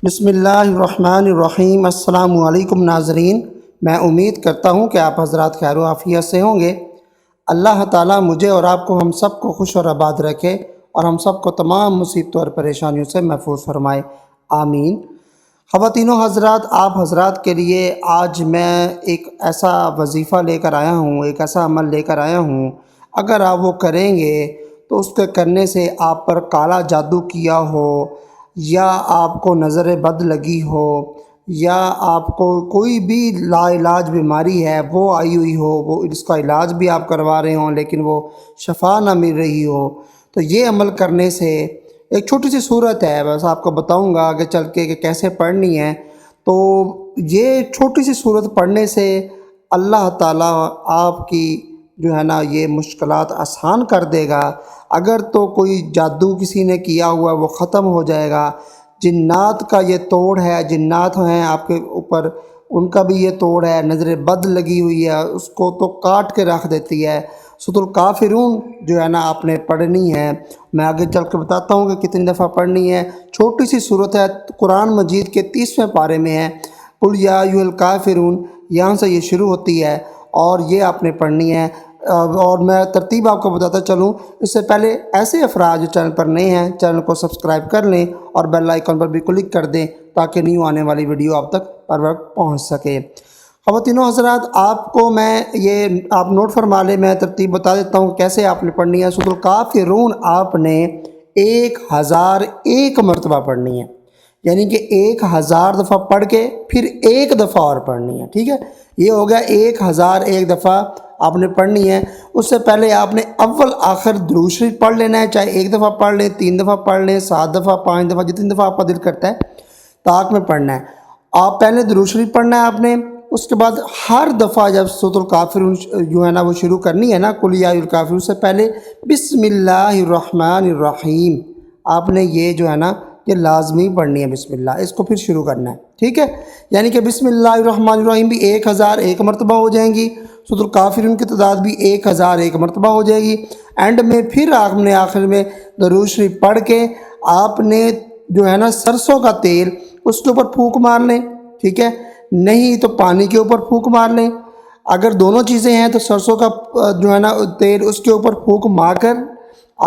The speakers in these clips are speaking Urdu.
بسم اللہ الرحمن الرحیم۔ السلام علیکم ناظرین، میں امید کرتا ہوں کہ آپ حضرات خیر و عافیت سے ہوں گے۔ اللہ تعالیٰ مجھے اور آپ کو ہم سب کو خوش اور آباد رکھے اور ہم سب کو تمام مصیبتوں اور پریشانیوں سے محفوظ فرمائے، آمین۔ خواتین و حضرات، آپ حضرات کے لیے آج میں ایک ایسا وظیفہ لے کر آیا ہوں، ایک ایسا عمل لے کر آیا ہوں، اگر آپ وہ کریں گے تو اس کے کرنے سے آپ پر کالا جادو کیا ہو، یا آپ کو نظر بد لگی ہو، یا آپ کو کوئی بھی لا علاج بیماری ہے وہ آئی ہوئی ہو، وہ اس کا علاج بھی آپ کروا رہے ہوں لیکن وہ شفا نہ مل رہی ہو، تو یہ عمل کرنے سے ایک چھوٹی سی صورت ہے، بس آپ کو بتاؤں گا آگے چل کے کہ کیسے پڑھنی ہے۔ تو یہ چھوٹی سی صورت پڑھنے سے اللہ تعالیٰ آپ کی جو ہے نا یہ مشکلات آسان کر دے گا۔ اگر تو کوئی جادو کسی نے کیا ہوا وہ ختم ہو جائے گا۔ جنات کا یہ توڑ ہے، جنات ہیں آپ کے اوپر، ان کا بھی یہ توڑ ہے، نظر بد لگی ہوئی ہے اس کو تو کاٹ کے رکھ دیتی ہے۔ سورۃ الکافرون جو ہے نا آپ نے پڑھنی ہے، میں آگے چل کے بتاتا ہوں کہ کتنی دفعہ پڑھنی ہے۔ چھوٹی سی صورت ہے، قرآن مجید کے 30ویں پارے میں ہے، قل یا ایھا الکافرون، یہاں سے یہ شروع ہوتی ہے اور یہ آپ نے پڑھنی ہے۔ اور میں ترتیب آپ کو بتاتا چلوں، اس سے پہلے ایسے افراد جو چینل پر نئے ہیں چینل کو سبسکرائب کر لیں اور بیل آئیکن پر بھی کلک کر دیں تاکہ نیو آنے والی ویڈیو آپ تک پر وقت پہنچ سکے۔ خواتین و حضرات، آپ کو میں یہ آپ نوٹ فرما لیں، میں ترتیب بتا دیتا ہوں کیسے آپ نے پڑھنی ہے۔ سورۃ الکافرون آپ نے 1001 مرتبہ پڑھنی ہے، یعنی کہ 1000 دفعہ پڑھ کے پھر ایک دفعہ اور پڑھنی ہے، ٹھیک ہے؟ یہ ہو گیا 1001 دفعہ آپ نے پڑھنی ہے۔ اس سے پہلے آپ نے اول آخر درود شریف پڑھ لینا ہے، چاہے ایک دفعہ پڑھ لیں، 3 دفعہ پڑھ لیں، 7 دفعہ، 5 دفعہ، جتنی دفعہ آپ کا دل کرتا ہے طاق میں پڑھنا ہے۔ آپ پہلے درود شریف پڑھنا ہے آپ نے، اس کے بعد ہر دفعہ جب سورۃ الکافرون جو ہے نا وہ شروع کرنی ہے نا، قل یا ایھا الکافرون سے پہلے بسم اللہ الرحمن الرحیم آپ نے یہ جو ہے نا یہ لازمی پڑھنی ہے، بسم اللہ، اس کو پھر شروع کرنا ہے، ٹھیک ہے؟ یعنی کہ بسم اللہ الرحمن الرحیم بھی 1001 مرتبہ ہو جائیں گی، سورۃ الکافرون کی تعداد بھی 1001 مرتبہ ہو جائے گی۔ اینڈ میں پھر آپ نے آخر میں درود شریف پڑھ کے آپ نے جو ہے نا سرسوں کا تیل اس کے اوپر پھونک مار لیں، ٹھیک ہے؟ نہیں تو پانی کے اوپر پھونک مار لیں۔ اگر دونوں چیزیں ہیں تو سرسوں کا جو ہے نا تیل اس کے اوپر پھونک مار کر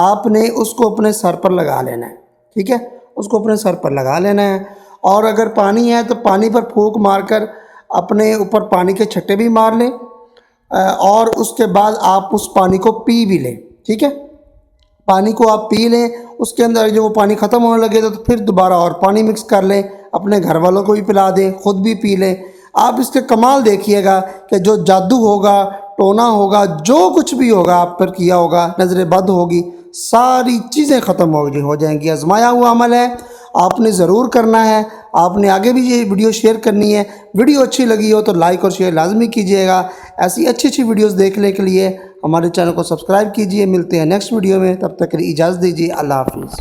آپ نے اس کو اپنے سر پر لگا لینا ہے، ٹھیک ہے؟ اس کو اپنے سر پر لگا لینا ہے۔ اور اگر پانی ہے تو پانی پر پھونک مار کر اپنے اوپر پانی کے چھٹے بھی مار لیں، اور اس کے بعد آپ اس پانی کو پی بھی لیں، ٹھیک ہے؟ پانی کو آپ پی لیں، اس کے اندر جو وہ پانی ختم ہونے لگے تو پھر دوبارہ اور پانی مکس کر لیں، اپنے گھر والوں کو بھی پلا دیں، خود بھی پی لیں۔ آپ اس کے کمال دیکھیے گا کہ جو جادو ہوگا، ٹونا ہوگا، جو کچھ بھی ہوگا آپ پر کیا ہوگا، نظر بد ہوگی، ساری چیزیں ختم ہو جائیں گی۔ آزمایا ہوا عمل ہے، آپ نے ضرور کرنا ہے۔ آپ نے آگے بھی یہ ویڈیو شیئر کرنی ہے۔ ویڈیو اچھی لگی ہو تو لائک اور شیئر لازمی کیجیے گا۔ ایسی اچھی ویڈیوز دیکھنے کے لیے ہمارے چینل کو سبسکرائب کیجیے۔ ملتے ہیں نیکسٹ ویڈیو میں، تب تک کے لیے اجازت دیجیے، اللہ حافظ۔